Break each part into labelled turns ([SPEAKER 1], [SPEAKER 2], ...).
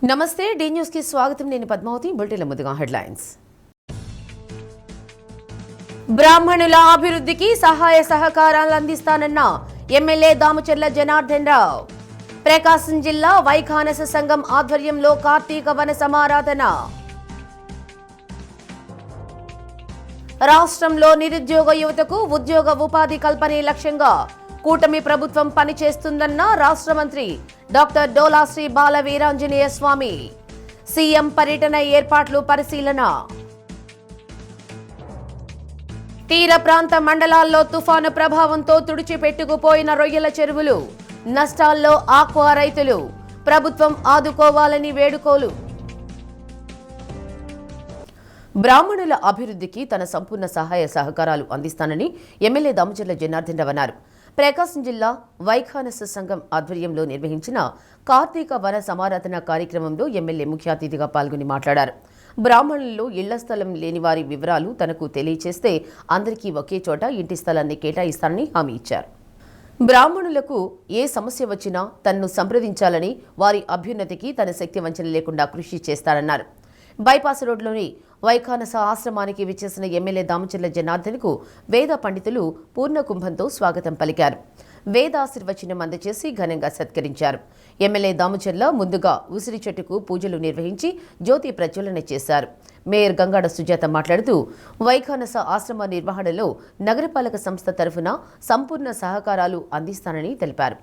[SPEAKER 1] నమస్తే D news కి స్వాగతం. నేను పద్మావతి. బులెటిన్ల ముందుగా హెడ్లైన్స్. బ్రాహ్మణుల అభివృద్ధికి సహాయ సహకారాలు అందిస్తానన్న ఎమ్మెల్యే దామచర్ల జనార్దన్ రావు. ప్రకాశం జిల్లా వైఖానస సంఘం ఆధ్వర్యంలో కార్తీక వన సమారాధన. రాష్ట్రంలో నిరుద్యోగ యువతకు ఉద్యోగ ఉపాధి కల్పనే లక్ష్యంగా కూటమి ప్రభుత్వం పనిచేస్తుందన్న రాష్ట్ర మంత్రి డాక్టర్ డోలా శ్రీ బాల వీరాంజనేయ స్వామి. సీఎం పర్యటన ఏర్పాట్లు పరిశీలన. తీర ప్రాంత మండలాల్లో తుఫాను ప్రభావంతో తుడిచిపెట్టుకుపోయిన రొయ్యల చెరువులు. నష్టాల్లో ఆక్వా రైతులు. ప్రభుత్వం ఆదుకోవాలని వేడుకోలు. బ్రాహ్మణుల అభివృద్ధికి తన సంపూర్ణ సహాయ సహకారాలు అందిస్తానని ఎమ్మెల్యే దామచర్ల జనార్దన్ రావు అన్నారు. ప్రకాశం జిల్లా వైఖానస సంఘం ఆధ్వర్యంలో నిర్వహించిన కార్తీక వన సమారాధన కార్యక్రమంలో ఎమ్మెల్యే ముఖ్య అతిథిగా పాల్గొని మాట్లాడారు. బ్రాహ్మణుల్లో ఇళ్ల స్థలం లేని వారి వివరాలు తనకు తెలియచేస్తే అందరికీ ఒకే చోట ఇంటి స్థలాన్ని కేటాయిస్తానని హామీ ఇచ్చారు. బ్రాహ్మణులకు ఏ సమస్య వచ్చినా తనను సంప్రదించాలని, వారి అభ్యున్నతికి తన శక్తి వంచన లేకుండా కృషి చేస్తారన్నారు. బైపాస్ రోడ్లోని వైఖానస ఆశ్రమానికి విచ్చేసిన ఎమ్మెల్యే దామచర్ల జనార్దన్కు వేద పండితులు పూర్ణ కుంభంతో స్వాగతం పలికారు. వేదాశీర్వచనం అందజేసి ఘనంగా సత్కరించారు. ఎమ్మెల్యే దామచర్ల ముందుగా ఉసిరి చెట్టుకు పూజలు నిర్వహించి జ్యోతి ప్రజ్వలన చేశారు. మేయర్ గంగాడ సుజాత మాట్లాడుతూ వైఖానస ఆశ్రమ నిర్వహణలో నగరపాలక సంస్థ తరఫున సంపూర్ణ సహకారాలు అందిస్తానని తెలిపారు.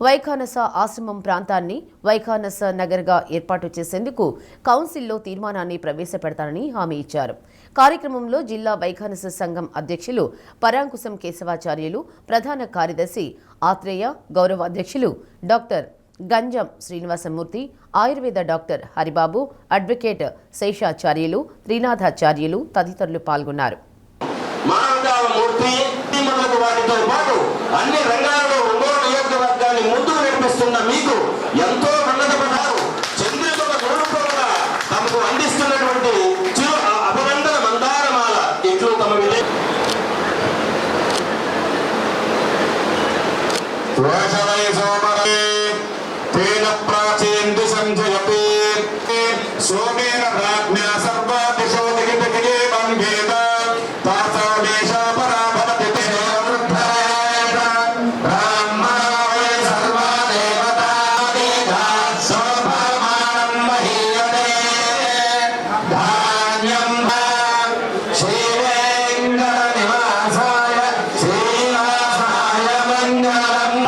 [SPEAKER 1] వైఖానస ఆశ్రమం ప్రాంతాన్ని వైఖానస నగర్గా ఏర్పాటు చేసేందుకు కౌన్సిల్లో తీర్మానాన్ని ప్రవేశపెడతానని హామీ ఇచ్చారు. కార్యక్రమంలో జిల్లా వైఖానస సంఘం అధ్యక్షులు పరాంకుశం కేశవాచార్యులు, ప్రధాన కార్యదర్శి ఆత్రేయ, గౌరవ అధ్యక్షులు doctor Ganjam Srinivasamurthy, ayurveda doctor Haribabu, advocate Seshacharyulu, Trinathacharyulu తదితరులు పాల్గొన్నారు.
[SPEAKER 2] ముందుకు నడిపిస్తున్న మీకు ఎంతో ఉన్నతపడ్డారు. చంద్రుల గౌరవంగా తమకు అందిస్తున్నటువంటి చిరు అభినందన మందారమాల ఇట్లు తమ సోమేన రాజ్ఞా సర్వా దిశో దిగితే బంధేత తాసో దేశ పరాభవతి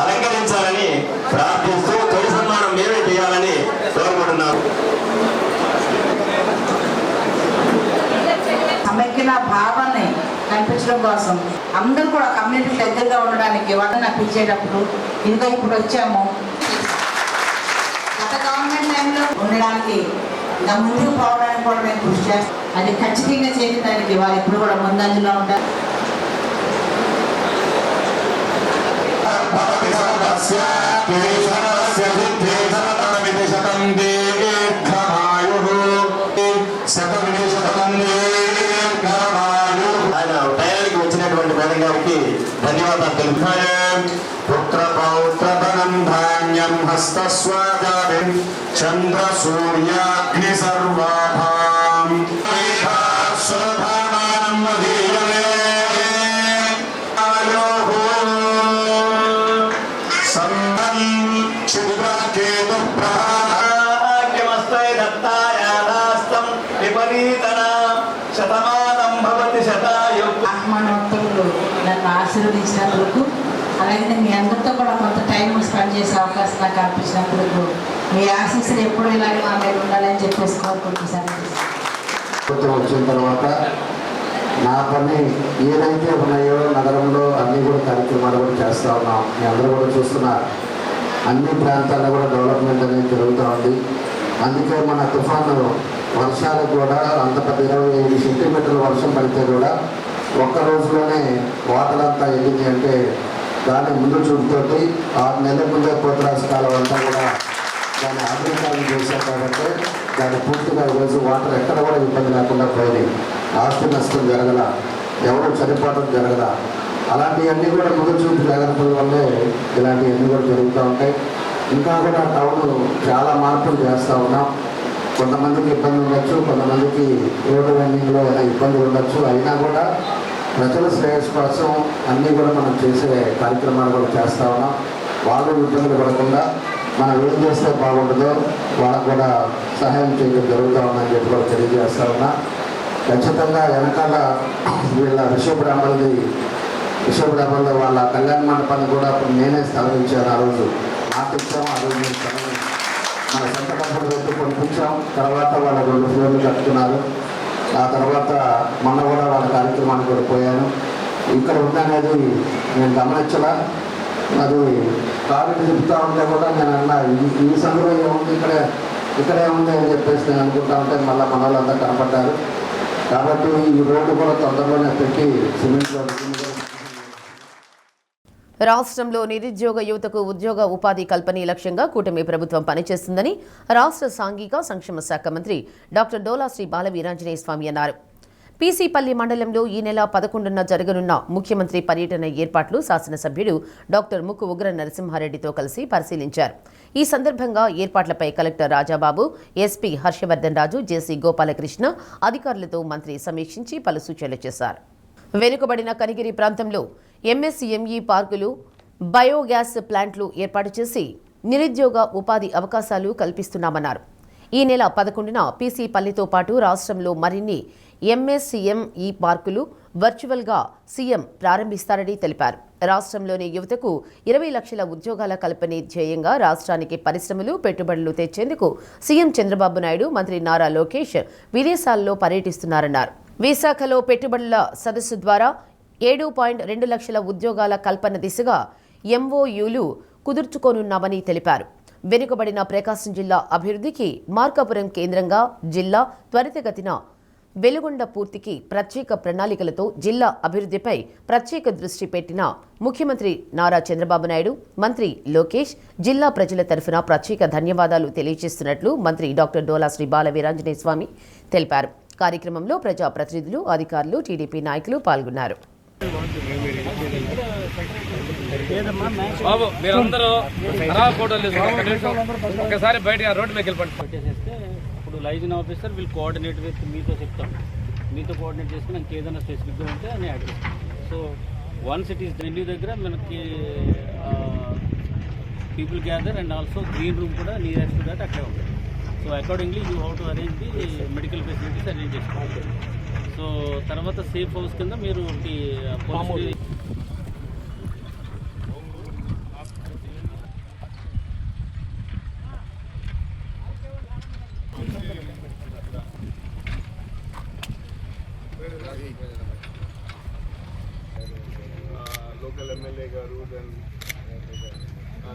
[SPEAKER 2] అలంకరించాలని ప్రార్థిస్తూ తొలి సన్మానం మేమే చేయాలని కోరుకుంటున్నాం.
[SPEAKER 3] సమైక్యన భావాన్ని కనిపించడం కోసం అందరూ కూడా కమ్యూనిటీ దగ్గరగా ఉండడానికి వాళ్ళని అప్పించేటప్పుడు ఇంకా ఇప్పుడు వచ్చాము. గత గవర్నమెంట్ టైంలో ఉండడానికి ఇంకా ముందుకు పోవడానికి కూడా మేము కృషి చేస్తాం. అది ఖచ్చితంగా చేయడానికి వాళ్ళు ఇప్పుడు కూడా ముందంజలో ఉంటారు.
[SPEAKER 2] వచ్చినటువంటి మేడం గారికి ధన్యవాదాలు తెలుపుతాం. పుత్ర పౌత్ర ధనం ధాన్యం హస్తస్వాజాం చంద్ర సూర్యాగ్ని సర్వాభాం
[SPEAKER 3] ఆహ్వానోక్తులు నన్ను ఆశీర్వదించినందుకు, అలాగే మీ అందరితో కూడా కొంత టైం స్పెండ్ చేసే అవకాశం నాకు కల్పించినందుకు మీ ఆశీస్సులు ఎప్పుడు ఇలాగే మా మీద ఉండాలని చెప్పేసి కోరుకుంటున్నాను.
[SPEAKER 4] వచ్చిన తర్వాత నా పని ఏదైతే ఉన్నాయో నగరంలో అన్నీ కూడా కార్యక్రమాలు కూడా చేస్తూ ఉన్నాం. మీ అందరూ కూడా చూస్తున్నారు. అన్ని ప్రాంతాల్లో కూడా డెవలప్మెంట్ అనేది జరుగుతూ ఉంది. అందుకే మన తుఫాను వర్షాలకు కూడా అంత పెద్ద 25 సెంటీమీటర్ల వర్షం పడితే కూడా ఒక్క రోజులోనే వాటర్ అంతా వెళ్ళింది అంటే దాని ముందు చూపుతోటి 6 నెలల ముందే పోతరాజు కాలం అంతా కూడా దాన్ని అభివృద్ధి చేశాం. కాబట్టి దాన్ని పూర్తిగా ఈరోజు వాటర్ ఎక్కడ కూడా ఇబ్బంది లేకుండా పోయినాయి. ఆస్తి నష్టం జరగల, ఎవరు చనిపోవడం జరగల. అలాంటివన్నీ కూడా ముందు చూపు జాగ్రత్తల వల్లే ఇలాంటివన్నీ కూడా జరుగుతూ ఉంటాయి. ఇంకా కూడా టౌన్ చాలా మార్పులు చేస్తూ ఉన్నాం. కొంతమందికి ఇబ్బంది ఉండొచ్చు, కొంతమందికి రోడ్డు రన్నింగ్లో ఏమైనా ఇబ్బందులు ఉండొచ్చు. అయినా కూడా ప్రజల శ్రేయస్సు కోసం అన్నీ కూడా మనం చేసే కార్యక్రమాలు కూడా చేస్తూ ఉన్నాం. వాళ్ళు ఇబ్బందులు పడకుండా మనం ఏం చేస్తే బాగుంటుందో వాళ్ళకు కూడా సహాయం చేయడం జరుగుతూ ఉందని చెప్పి కూడా తెలియజేస్తూ ఉన్నా. ఖచ్చితంగా వెనకాల వీళ్ళ విశ్వబ్రాహ్మణులు వాళ్ళ కళ్యాణ మండపాన్ని కూడా అప్పుడు నేనే స్థలం ఇచ్చాను. ఆ రోజు మాట ఇచ్చాము. ఆ రోజు నేను స్థలం మన సొంత డబ్బులు పెట్టి కొనిపించాం. తర్వాత వాళ్ళ 2 ఫ్లోర్లు కట్టుకున్నారు. ఆ తర్వాత మొన్న కూడా వాళ్ళ కార్యక్రమానికి కూడా పోయాను. ఇక్కడ ఉందనేది నేను గమనించలా. అది కారుని చెప్తా ఉంటే కూడా నేను అన్నా ఈ సందులో ఏముంది, ఇక్కడే ఉంది అని చెప్పేసి నేను అనుకుంటా ఉంటే మళ్ళీ మన వాళ్ళంతా కనపడ్డారు. కాబట్టి ఈ రోడ్డు కూడా తొందరలోనే పెట్టి సిమెంట్ రోడ్డు.
[SPEAKER 1] రాష్ట్రంలో నిరుద్యోగ యువతకు ఉద్యోగ ఉపాధి కల్పనే లక్ష్యంగా కూటమి ప్రభుత్వం పనిచేస్తుందని రాష్ట్ర సాంఘిక సంక్షేమ శాఖ మంత్రి డాక్టర్ డోలా శ్రీ బాల వీరాంజనేయ స్వామి అన్నారు. పీసీపల్లి మండలంలో ఈ నెల 11న జరగనున్న ముఖ్యమంత్రి పర్యటన ఏర్పాట్లు శాసనసభ్యుడు డాక్టర్ ముక్కు ఉగ్ర నరసింహారెడ్డితో కలిసి పరిశీలించారు. ఈ సందర్భంగా ఏర్పాట్లపై కలెక్టర్ రాజాబాబు, ఎస్పీ హర్షవర్ధన్ రాజు, జేసీ గోపాలకృష్ణ అధికారులతో మంత్రి సమీక్షించి పలు సూచనలు చేశారు. వెనుకబడిన కనిగిరి ప్రాంతంలో ఎంఎస్ఎంఈ పార్కులు, బయోగ్యాస్ ప్లాంట్లు ఏర్పాటు చేసి నిరుద్యోగ ఉపాధి అవకాశాలు కల్పిస్తున్నామన్నారు. ఈ నెల 11న పీసీపల్లితో పాటు రాష్ట్రంలో మరిన్ని ఎంఎస్ఎంఈ పార్కులు వర్చువల్గా సీఎం ప్రారంభిస్తారని తెలిపారు. రాష్ట్రంలోని యువతకు 20 లక్షల ఉద్యోగాల కల్పనే ధ్యేయంగా రాష్ట్రానికి పరిశ్రమలు, పెట్టుబడులు తెచ్చేందుకు సీఎం చంద్రబాబు నాయుడు, మంత్రి నారా లోకేష్ విదేశాల్లో పర్యటిస్తున్నారన్నారు. విశాఖలో పెట్టుబడుల సదస్సు ద్వారా 7.2 లక్షల ఉద్యోగాల కల్పన దిశగా ఎంఓయూలు కుదుర్చుకోనున్నామని తెలిపారు. వెనుకబడిన ప్రకాశం జిల్లా అభివృద్ధికి మార్కాపురం కేంద్రంగా జిల్లా త్వరితగతిన వెలుగొండ పూర్తికి ప్రత్యేక ప్రణాళికలతో జిల్లా అభివృద్ధిపై ప్రత్యేక దృష్టి పెట్టిన ముఖ్యమంత్రి నారా చంద్రబాబు నాయుడు, మంత్రి లోకేష్ జిల్లా ప్రజల తరఫున ప్రత్యేక ధన్యవాదాలు తెలియజేస్తున్నట్లు మంత్రి డాక్టర్ డోలా శ్రీ బాల వీరాంజనేయ స్వామి తెలిపారు. కార్యక్రమంలో ప్రజాప్రతినిధులు, అధికారులు, టీడీపీ నాయకులు పాల్గొన్నారు.
[SPEAKER 5] బాబు మీరందరూ ఫోటోలు ఒకసారి బయట రోడ్డు మీద వెళ్ళిపోండి.
[SPEAKER 6] ఇప్పుడు లైజన్ ఆఫీసర్ వీళ్ళు కోఆర్డినేట్ విత్ మీతో చెప్తాం, మీతో కోఆర్డినేట్ చేసుకుని నాకు ఏదైనా స్పెసిఫిక్గా ఉంటే అని యాడ్ చేస్తాం. So once it is Delhi దగ్గర మనకి people gather and also green room కూడా నియరెస్ట్ దాట్ అక్కడే ఉంటుంది. So accordingly you how to arrange the medical facilities arrange చేసుకోవాలి. సో తర్వాత సేఫ్ హౌస్ కింద మీరు
[SPEAKER 7] లోకల్ ఎమ్మెల్యే గారు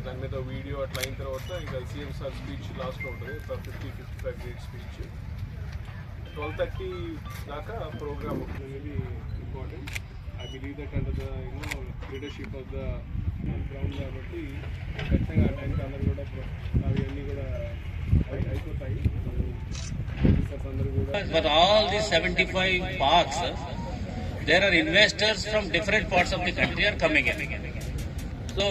[SPEAKER 7] దాని మీద వీడియో అట్లా అయిన తర్వాత ఇంకా సీఎం సార్ స్పీచ్ లాస్ట్లో ఉంటుంది. 50-55 మినిట్స్ స్పీచ్. 12:30 దాకా program really important. I believe that under the leadership of the ground కాబట్టి ఖచ్చితంగా ఆ టైంకి అందరూ కూడా అవన్నీ కూడా అయిపోతాయి.
[SPEAKER 6] But all these 75 parks, there are investors from different parts of the country are coming in. So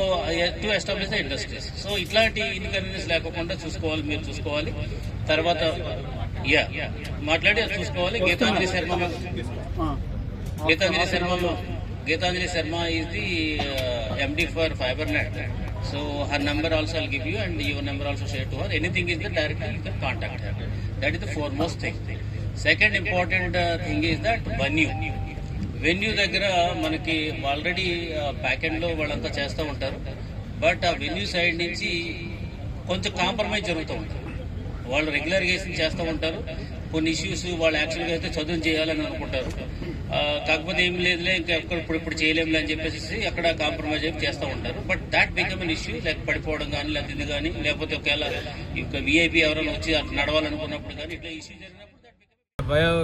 [SPEAKER 6] to establish the industries. So ఇట్లాంటి ఇన్కన్వీనియన్స్ లేకుండా చూసుకోవాలి, మీరు చూసుకోవాలి. తర్వాత మాట్లాడి చూసుకోవాలి. Geetanjali Sharma is the MD for FiberNet. So her number also I'll give you and your number also share to her. Anything is there directly you can contact her. That is the foremost thing. Second important thing is that venue దగ్గర మనకి already back ఎండ్లో వాళ్ళంతా చేస్తూ ఉంటారు. But ఆ venue side నుంచి కొంచెం compromise జరుగుతూ ఉంటుంది. వాళ్ళు రెగ్యులరైజేషన్ చేస్తూ ఉంటారు. కొన్ని ఇష్యూస్ వాళ్ళు యాక్చువల్గా అయితే చదువు చేయాలని అనుకుంటారు. కాకపోతే ఏం లేదులే ఇంకా ఇప్పుడు చేయలేములే అని చెప్పేసి అక్కడ కాంప్రమైజ్ అయిపోయి చేస్తూ ఉంటారు. But that become an issue, like పడిపోవడం కానీ, లేకపోతే ఇది కానీ, లేకపోతే ఒకవేళ ఇంకా విఐపి ఎవరైనా వచ్చి అట్లా నడవాలనుకున్నప్పుడు కానీ ఇట్లా ఇష్యూ జరిగినప్పుడు
[SPEAKER 5] బయో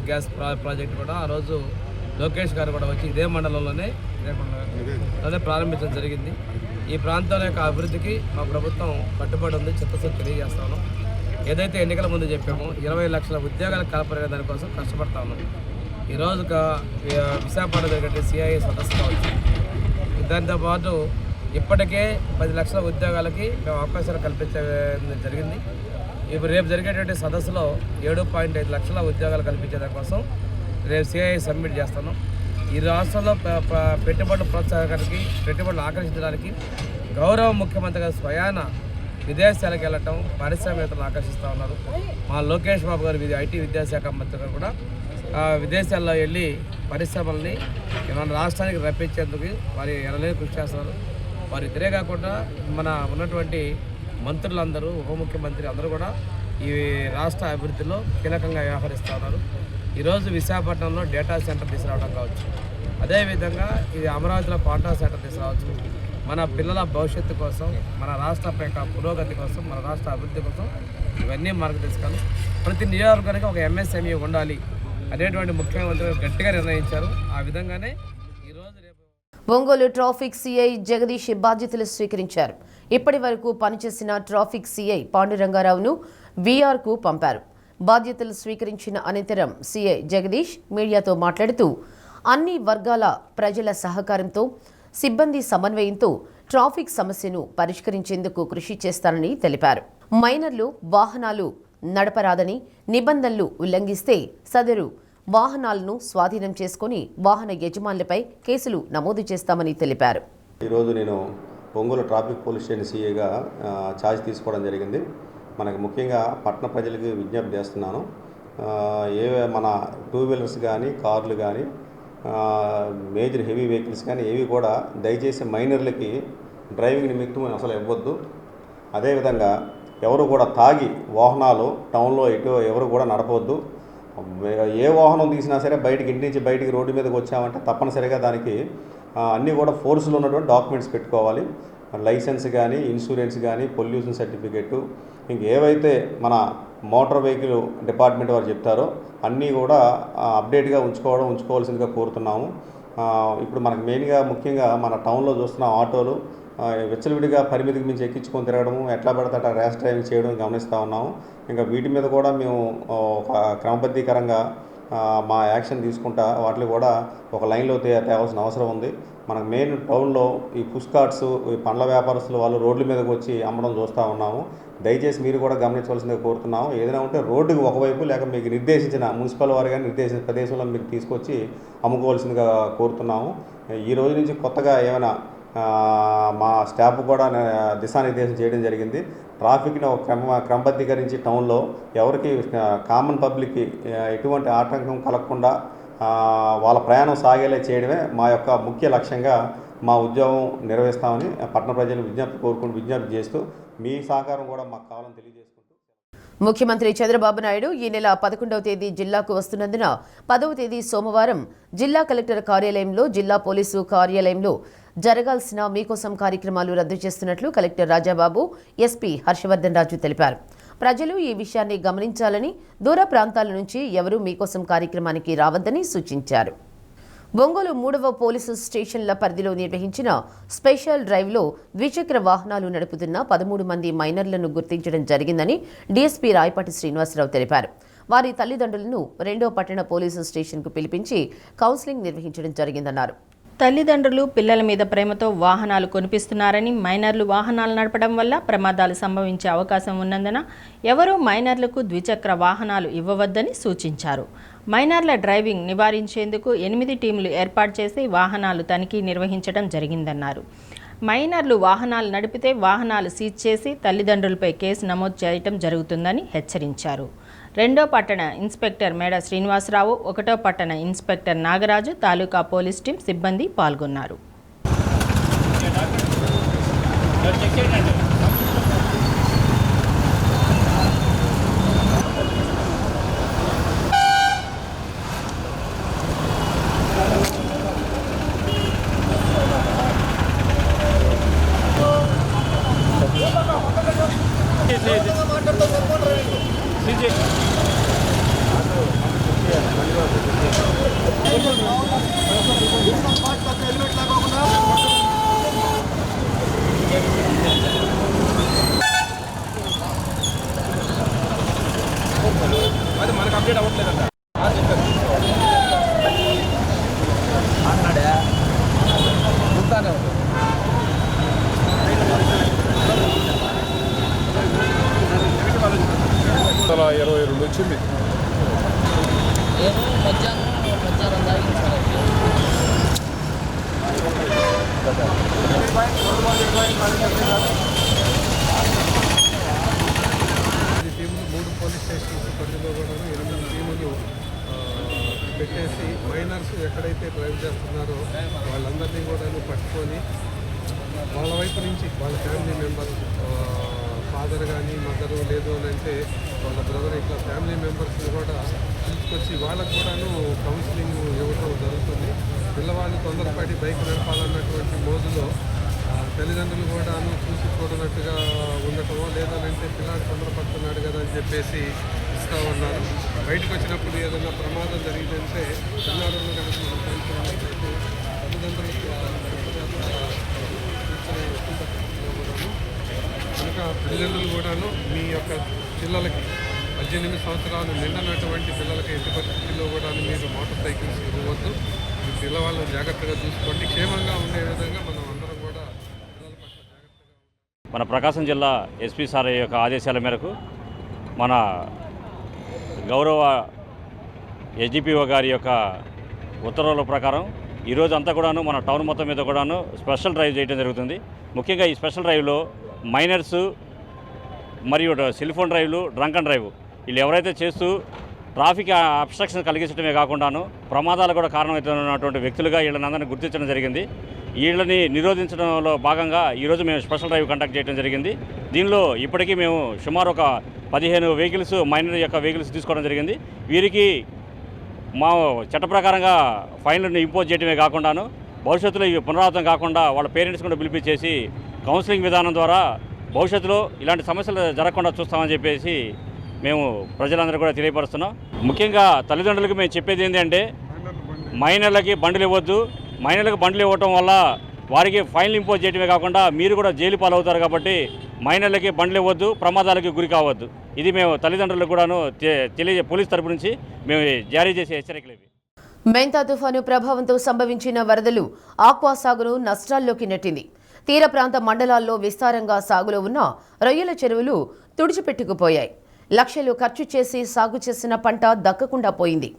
[SPEAKER 5] గ్యాస్ ప్రాజెక్ట్ కూడా ఆ రోజు లోకేష్ గారు కూడా వచ్చి ఇదే మండలంలోనే అదే ప్రారంభించడం జరిగింది. ఈ ప్రాంతాల యొక్క అభివృద్ధికి మా ప్రభుత్వం కట్టుబడి ఉంది, చిత్తశుద్ధి తెలియజేస్తాను. ఏదైతే ఎన్నికల ముందు చెప్పామో 20 లక్షల ఉద్యోగాలు కల్పనే దానికోసం కష్టపడతా ఉన్నాం. ఈరోజు విశాఖపట్నం జరిగే సిఐఏ సదస్సు కావచ్చు, దాంతో పాటు ఇప్పటికే 10 లక్షల ఉద్యోగాలకి మేము అవకాశాలు కల్పించే జరిగింది. ఇప్పుడు రేపు జరిగేటువంటి సదస్సులో 7.5 లక్షల ఉద్యోగాలు కల్పించే దానికోసం రేపు సిఐ సబ్మిట్ చేస్తున్నాం. ఈ రాష్ట్రంలో పెట్టుబడుల ప్రోత్సాహకానికి, పెట్టుబడులు ఆకర్షించడానికి గౌరవ ముఖ్యమంత్రి గారు స్వయాన విదేశాలకు వెళ్ళటం పారిశ్రామికవేత్తలను ఆకర్షిస్తూ ఉన్నారు. మా లోకేష్ బాబు గారు ఐటీ విద్యాశాఖ మంత్రి గారు కూడా విదేశాల్లో వెళ్ళి పరిశ్రమల్ని మన రాష్ట్రానికి రప్పించేందుకు వారి ఎనలేని కృషి చేస్తున్నారు. వారి ఇద్దరే కాకుండా మన ఉన్నటువంటి మంత్రులందరూ, ఉప ముఖ్యమంత్రి అందరూ కూడా ఈ రాష్ట్ర అభివృద్ధిలో కీలకంగా వ్యవహరిస్తూ ఉన్నారు. ఈరోజు విశాఖపట్నంలో డేటా సెంటర్ తీసుకురావడం కావచ్చు, అదేవిధంగా ఇది అమరావతిలో క్వాంటా సెంటర్ తీసుకురావచ్చు. మన పిల్లల భవిష్యత్తు కోసం, మన రాష్ట్ర పురోగతి కోసం, మన రాష్ట్ర అభివృద్ధి కోసం ఇవన్నీ మనకు తెలుసుకోవాలి. ప్రతి నియోజకవర్గానికి ఒక ఎంఎస్ఎంఈ ఉండాలి అనేటువంటి ముఖ్యమంత్రి గట్టిగా నిర్ణయించారు. ఆ విధంగానే ఈరోజు రేపు
[SPEAKER 1] ఒంగోలు ట్రాఫిక్ సిఐ జగదీష్ బాధ్యతలు స్వీకరించారు. ఇప్పటి వరకు పనిచేసిన ట్రాఫిక్ సిఐ పాండురంగారావును వీఆర్కు పంపారు. బాధ్యతలు స్వీకరించిన అనంతరం సిఐ జగదీష్ మీడియాతో మాట్లాడుతూ అన్ని వర్గాల ప్రజల సహకారంతో, సిబ్బంది సమన్వయంతో ట్రాఫిక్ సమస్యను పరిష్కరించేందుకు కృషి చేస్తానని తెలిపారు. మైనర్లు వాహనాలు నడపరాదని నిబంధనలు ఉల్లంఘిస్తే సదరు వాహనాలను స్వాధీనం చేసుకుని వాహన యజమానులపై కేసులు నమోదు చేస్తామని తెలిపారు.
[SPEAKER 8] ఈరోజు నేను ఒంగోలు ట్రాఫిక్ పోలీస్ స్టేషన్ సిఐగా ఛార్జ్ తీసుకోవడం జరిగింది. మనకు ముఖ్యంగా పట్టణ ప్రజలకి విజ్ఞప్తి చేస్తున్నాను. మన 2 వీలర్స్ కానీ, కార్లు కానీ, మేజర్ హెవీ వెహికల్స్ కానీ ఏవి కూడా దయచేసి మైనర్లకి డ్రైవింగ్ నిమిత్తం అసలు ఇవ్వద్దు. అదేవిధంగా ఎవరు కూడా తాగి వాహనాలు టౌన్లో ఎవరు కూడా నడపవద్దు. ఏ వాహనం తీసినా సరే ఇంటి నుంచి బయటికి రోడ్డు మీదకి వచ్చామంటే తప్పనిసరిగా దానికి అన్నీ కూడా ఫోర్స్లో ఉన్నటువంటి డాక్యుమెంట్స్ పెట్టుకోవాలి. లైసెన్స్ కానీ, ఇన్సూరెన్స్ కానీ, పొల్యూషన్ సర్టిఫికెట్, ఇంకేవైతే మన మోటార్ వెహికల్ డిపార్ట్మెంట్ వారు చెప్తారో అన్నీ కూడా అప్డేట్గా ఉంచుకోవాల్సిందిగా కోరుతున్నాము. ఇప్పుడు మనకు ముఖ్యంగా మన టౌన్లో చూస్తున్న ఆటోలు విచ్చలవిడిగా పరిమితికి మించి ఎక్కించుకొని తిరగడము, ఎట్లా పడితే అట్లా ర్యాష్ డ్రైవింగ్ చేయడం గమనిస్తూ ఉన్నాము. ఇంకా వీటి మీద కూడా మేము ఒక క్రమబద్ధీకరంగా మా యాక్షన్ తీసుకుంటా వాటిని కూడా ఒక లైన్లో తేవాల్సిన అవసరం ఉంది. మనకు మెయిన్ టౌన్లో ఈ పుష్కార్ట్స్, ఈ పండ్ల వ్యాపారస్తులు వాళ్ళు రోడ్ల మీదకి వచ్చి అమ్మడం చూస్తూ ఉన్నాము. దయచేసి మీరు కూడా గమనించవలసిందిగా కోరుతున్నాము. ఏదైనా ఉంటే రోడ్డుకి ఒకవైపు లేక మీకు నిర్దేశించిన మున్సిపల్ వారు కానీ నిర్దేశించిన ప్రదేశంలో మీరు తీసుకొచ్చి అమ్ముకోవాల్సిందిగా కోరుతున్నాము. ఈ రోజు నుంచి కొత్తగా ఏమైనా మా స్టాఫ్ కూడా దిశానిర్దేశం చేయడం జరిగింది. ట్రాఫిక్ని ఒక క్రమబద్ధీకరించి టౌన్లో ఎవరికి కామన్ పబ్లిక్కి ఎటువంటి ఆటంకం కలగకుండా వాళ్ళ ప్రయాణం సాగేలా చేయడమే మా యొక్క ముఖ్య లక్ష్యంగా మా ఉద్యోగం నిర్వహిస్తామని పట్టణ ప్రజలు విజ్ఞప్తి చేస్తూ మీ సహకారం కూడా మాకు కావాలని తెలియజేసుకుంటూ,
[SPEAKER 1] ముఖ్యమంత్రి చంద్రబాబు నాయుడు ఈ నెల 11వ తేదీ జిల్లాకు వస్తున్నందున 10వ తేదీ సోమవారం జిల్లా కలెక్టర్ కార్యాలయంలో, జిల్లా పోలీసు కార్యాలయంలో జరగాల్సిన మీకోసం కార్యక్రమాలు రద్దు చేస్తున్నట్లు కలెక్టర్ రాజాబాబు, ఎస్పీ హర్షవర్ధన్ రాజు తెలిపారు. ప్రజలు ఈ విషయాన్ని గమనించాలని, దూర ప్రాంతాల నుంచి ఎవరూ మీకోసం కార్యక్రమానికి రావద్దని సూచించారు. ఒంగోలు 3వ పోలీసు స్టేషన్ల పరిధిలో నిర్వహించిన స్పెషల్ డ్రైవ్లో ద్విచక్ర వాహనాలు నడుపుతున్న 13 మంది మైనర్లను గుర్తించడం జరిగిందని డీఎస్పీ రాయపాటి శ్రీనివాసరావు తెలిపారు. వారి తల్లిదండ్రులను 2వ పట్టణ పోలీసు స్టేషన్కు పిలిపించి కౌన్సిలింగ్ నిర్వహించడం జరిగిందన్నారు.
[SPEAKER 9] తల్లిదండ్రులు పిల్లల మీద ప్రేమతో వాహనాలు కొనిపిస్తున్నారని, మైనర్లు వాహనాలు నడపడం వల్ల ప్రమాదాలు సంభవించే అవకాశం ఉన్నందున ఎవరూ మైనర్లకు ద్విచక్ర వాహనాలు ఇవ్వవద్దని సూచించారు. మైనర్ల డ్రైవింగ్ నివారించేందుకు 8 టీంలు ఏర్పాటు చేసి వాహనాలు తనిఖీ నిర్వహించడం జరిగిందన్నారు. మైనర్లు వాహనాలు నడిపితే వాహనాలు సీజ్ చేసి తల్లిదండ్రులపై కేసు నమోదు చేయడం జరుగుతుందని హెచ్చరించారు. 2వ పట్టణ ఇన్స్పెక్టర్ మేడ శ్రీనివాసరావు, 1వ పట్టణ ఇన్స్పెక్టర్ నాగరాజు, తాలూకా పోలీస్ టీం సిబ్బంది పాల్గొన్నారు.
[SPEAKER 7] వచ్చింది.
[SPEAKER 5] మధ్యాహ్నం దాకా
[SPEAKER 7] టీములు 3 పోలీస్ స్టేషన్స్ పరిధిలో కూడా 8 టీములు పెట్టేసి మైనర్స్ ఎక్కడైతే డ్రైవ్ చేస్తున్నారో వాళ్ళందరినీ కూడా పట్టుకొని వాళ్ళ వైపు నుంచి వాళ్ళ ఫ్యామిలీ మెంబర్స్ ఫాదర్ కానీ మదరు లేదు అని అంటే వాళ్ళ బ్రదర్ ఇట్లా ఫ్యామిలీ మెంబర్స్ని కూడా తీసుకొచ్చి వాళ్ళకు కూడాను కౌన్సిలింగ్ ఇవ్వడం జరుగుతుంది. పిల్లవాళ్ళు తొందరపడి బైక్ నడపాలన్నటువంటి మోజులో తల్లిదండ్రులు కూడాను చూసి చూడనట్టుగా ఉండటమో లేదనంటే పిల్లాడు తొందరపడుతున్నాడు కదా అని చెప్పేసి ఇస్తూ ఉన్నారు. బయటకు వచ్చినప్పుడు ఏదైనా ప్రమాదం జరిగిందంటే పిల్లాడులను కనుక మనం పెంచుకున్నట్లయితే తల్లిదండ్రులకు కనుక తల్లిదండ్రులు కూడాను మీ యొక్క పిల్లలకి 18 సంవత్సరాలు నిండినటువంటి పిల్లలకి ఎట్టి పరిస్థితుల్లో కూడా మీరు మోటార్ సైకిల్స్ ఇవ్వవద్దు. మీ పిల్లవాళ్ళని జాగ్రత్తగా చూసుకోండి. క్షేమంగా ఉండే విధంగా మనం అందరం కూడా పిల్లల పట్ల జాగ్రత్తగా
[SPEAKER 10] మన ప్రకాశం జిల్లా ఎస్పీ సార్ యొక్క ఆదేశాల మేరకు మన గౌరవ ఎస్డిపిఓ గారి యొక్క ఉత్తర్వుల ప్రకారం ఈరోజు అంతా కూడాను మన టౌన్ మొత్తం మీద కూడాను స్పెషల్ డ్రైవ్ చేయడం జరుగుతుంది. ముఖ్యంగా ఈ స్పెషల్ డ్రైవ్లో మైనర్సు మరియు సెల్ ఫోన్ డ్రైవ్లు, డ్రంక్ అండ్ డ్రైవ్ వీళ్ళు ఎవరైతే చేస్తూ ట్రాఫిక్ అబ్స్ట్రక్షన్ కలిగించడమే కాకుండాను ప్రమాదాలు కూడా కారణమవుతున్నటువంటి వ్యక్తులుగా వీళ్ళని అందరినీ గుర్తించడం జరిగింది. వీళ్ళని నిరోధించడంలో భాగంగా ఈరోజు మేము స్పెషల్ డ్రైవ్ కండక్ట్ చేయడం జరిగింది. దీనిలో ఇప్పటికీ మేము సుమారు ఒక 15 వెహికల్స్ మైనర్ యొక్క వెహికల్స్ తీసుకోవడం జరిగింది. వీరికి మా చట్ట ప్రకారంగా ఫైన్లను ఇంపోజ్ చేయడమే కాకుండాను భవిష్యత్తులో ఇవి పునరావృతం కాకుండా వాళ్ళ పేరెంట్స్ కూడా పిలిపించేసి కౌన్సిలింగ్ విధానం ద్వారా భవిష్యత్తులో ఇలాంటి సమస్యలు జరగకుండా చూస్తామని చెప్పేసి మేము ప్రజలందరూ కూడా తెలియపరుస్తున్నాం. ముఖ్యంగా తల్లిదండ్రులకు మేము చెప్పేది ఏంటంటే మైనర్లకి బండ్లు ఇవ్వద్దు. మైనర్లకు బండ్లు ఇవ్వటం వల్ల వారికి ఫైన్లు ఇంపోజ్ చేయడమే కాకుండా మీరు కూడా జైలు పాలవుతారు. కాబట్టి మైనర్లకి బండ్లు ఇవ్వద్దు, ప్రమాదాలకి గురి కావద్దు. ఇది మేము తల్లిదండ్రులకు కూడాను పోలీస్ తరపు నుంచి మేము జారీ చేసే హెచ్చరికలు ఇవి.
[SPEAKER 1] మెంతా తుఫాను ప్రభావంతో సంభవించిన వరదలు ఆక్వా సాగును నష్టాల్లోకి నెట్టింది. తీర ప్రాంత మండలాల్లో విస్తారంగా సాగులో ఉన్న రొయ్యల చెరువులు తుడిచిపెట్టుకుపోయాయి. లక్షలు ఖర్చు చేసి సాగు చేసిన పంట దక్కకుండా పోయింది.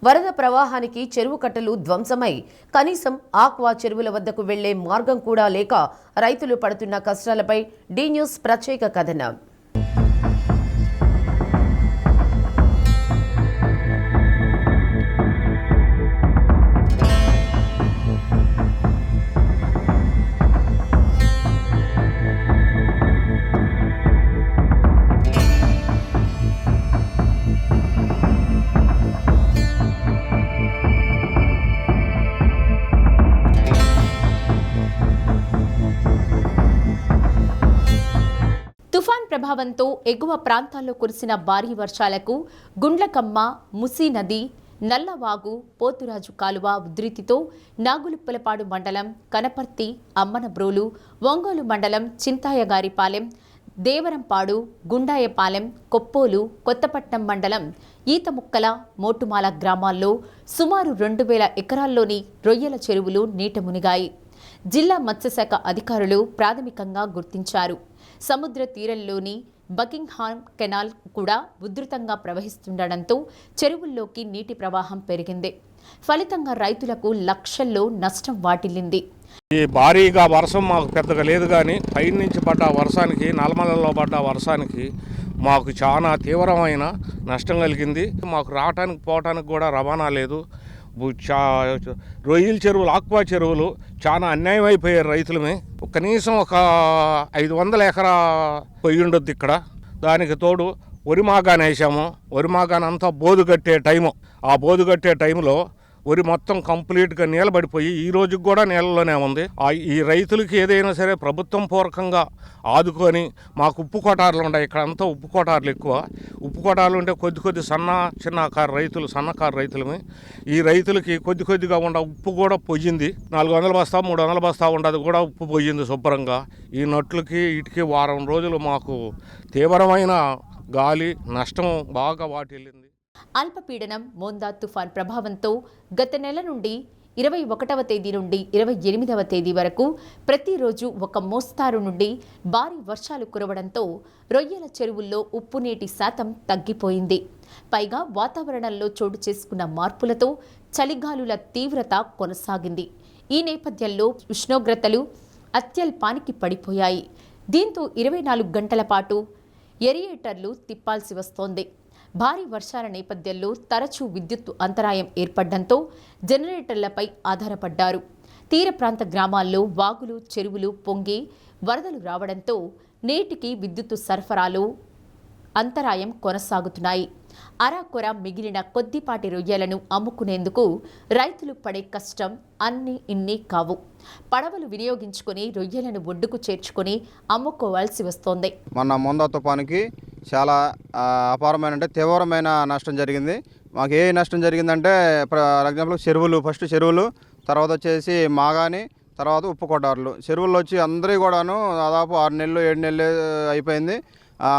[SPEAKER 1] వరద ప్రవాహానికి చెరువు కట్టలు ధ్వంసమై కనీసం ఆక్వా చెరువుల వద్దకు వెళ్లే మార్గం కూడా లేక రైతులు పడుతున్న కష్టాలపై డి న్యూస్ ప్రత్యేక కథనం.
[SPEAKER 11] ప్రభావంతో ఎగువ ప్రాంతాల్లో కురిసిన భారీ వర్షాలకు గుండ్లకమ్మ, ముసి నది, నల్లవాగు, పోతురాజు కాలువ ఉధృతితో నాగులుప్పలపాడు మండలం, కనపర్తి, అమ్మనబ్రోలు, ఒంగోలు మండలం చింతాయగారిపాలెం, దేవరంపాడు, గుండాయపాలెం, కొప్పోలు, కొత్తపట్నం మండలం ఈతముక్కల, మోటుమాల గ్రామాల్లో సుమారు 2000 ఎకరాల్లోని రొయ్యల చెరువులు నీట మునిగాయి. జిల్లా మత్స్యశాఖ అధికారులు ప్రాథమికంగా గుర్తించారు. సముద్ర తీరంలోని బకింగ్హామ్ కెనాల్ కూడా ఉధృతంగా ప్రవహిస్తుండటంతో చెరువుల్లోకి నీటి ప్రవాహం పెరిగింది. ఫలితంగా రైతులకు లక్షల్లో నష్టం వాటిల్లింది.
[SPEAKER 12] ఈ భారీగా వర్షం మాకు పెద్దగా లేదు, కానీ పైన నుంచి పడ్డ వర్షానికి, నల్లమలలో పడ్డ వర్షానికి మాకు చాలా తీవ్రమైన నష్టం కలిగింది. మాకు రావటానికి పోవటానికి కూడా రవాణా లేదు. రొయ్యల చెరువులు, ఆక్వా చెరువులు చాలా అన్యాయం అయిపోయారు రైతులమే. కనీసం ఒక 500 ఎకరా పొయ్యి ఉండొద్దు ఇక్కడ. దానికి తోడు వరిమాగాని వేసాము. వరిమాగాని అంతా బోదు కట్టే టైము. ఆ బోదు కట్టే టైంలో వరి మొత్తం కంప్లీట్గా నీలబడిపోయి ఈ రోజుకి కూడా నీళ్ళలోనే ఉంది. ఈ రైతులకి ఏదైనా సరే ప్రభుత్వం పూర్వకంగా ఆదుకొని, మాకు ఉప్పు కోటార్లు ఉన్నాయి ఇక్కడ, అంతా ఉప్పు కోటార్లు ఎక్కువ. ఉప్పు కోటార్లు ఉంటే కొద్ది చిన్నకారు రైతులు, సన్నకారు రైతులమే. ఈ రైతులకి కొద్దిగా ఉండ ఉప్పు కూడా పొయ్యింది. 400 బస్తా 300 బస్తా ఉండదు కూడా ఉప్పు పొయ్యింది శుభ్రంగా. ఈ నట్లకి వీటికి వారం రోజులు మాకు తీవ్రమైన గాలి నష్టం బాగా వాటిల్లింది.
[SPEAKER 11] అల్పపీడనం మోందా తుఫాన్ ప్రభావంతో గత నెల నుండి 21వ తేదీ నుండి 28వ తేదీ వరకు ప్రతిరోజు ఒక మోస్తారు నుండి భారీ వర్షాలు కురవడంతో రొయ్యల చెరువుల్లో ఉప్పు నీటి శాతం తగ్గిపోయింది. పైగా వాతావరణంలో చోటు చేసుకున్న మార్పులతో చలిగాలుల తీవ్రత కొనసాగింది. ఈ నేపథ్యంలో ఉష్ణోగ్రతలు అత్యల్పానికి పడిపోయాయి. దీంతో 24 గంటల పాటు ఎరియేటర్లు తిప్పాల్సి వస్తోంది. భారీ వర్షాల నేపథ్యంలో తరచూ విద్యుత్తు అంతరాయం ఏర్పడడంతో జనరేటర్లపై ఆధారపడ్డారు. తీర ప్రాంత గ్రామాల్లో వాగులు, చెరువులు పొంగి వరదలు రావడంతో నేటికి విద్యుత్తు సరఫరాలో అంతరాయం కొనసాగుతున్నాయి. అరాకొర మిగిలిన కొద్దిపాటి రొయ్యలను అమ్ముకునేందుకు రైతులు పడే కష్టం అన్నీ ఇన్ని కావు. పడవలు వినియోగించుకుని రొయ్యలను ఒడ్డుకు చేర్చుకుని అమ్ముకోవాల్సి వస్తోంది.
[SPEAKER 13] మొన్న మొందా తుఫానుకి చాలా అపారమైన తీవ్రమైన నష్టం జరిగింది. మాకు ఏ నష్టం జరిగిందంటే ఫర్ ఎగ్జాంపుల్ చెరువులు తర్వాత వచ్చేసి మాగాని, తర్వాత ఉప్పు కొట్టారులు. చెరువుల్లో వచ్చి అందరి కూడాను దాదాపు 6 నెలలు 7 నెలలు అయిపోయింది.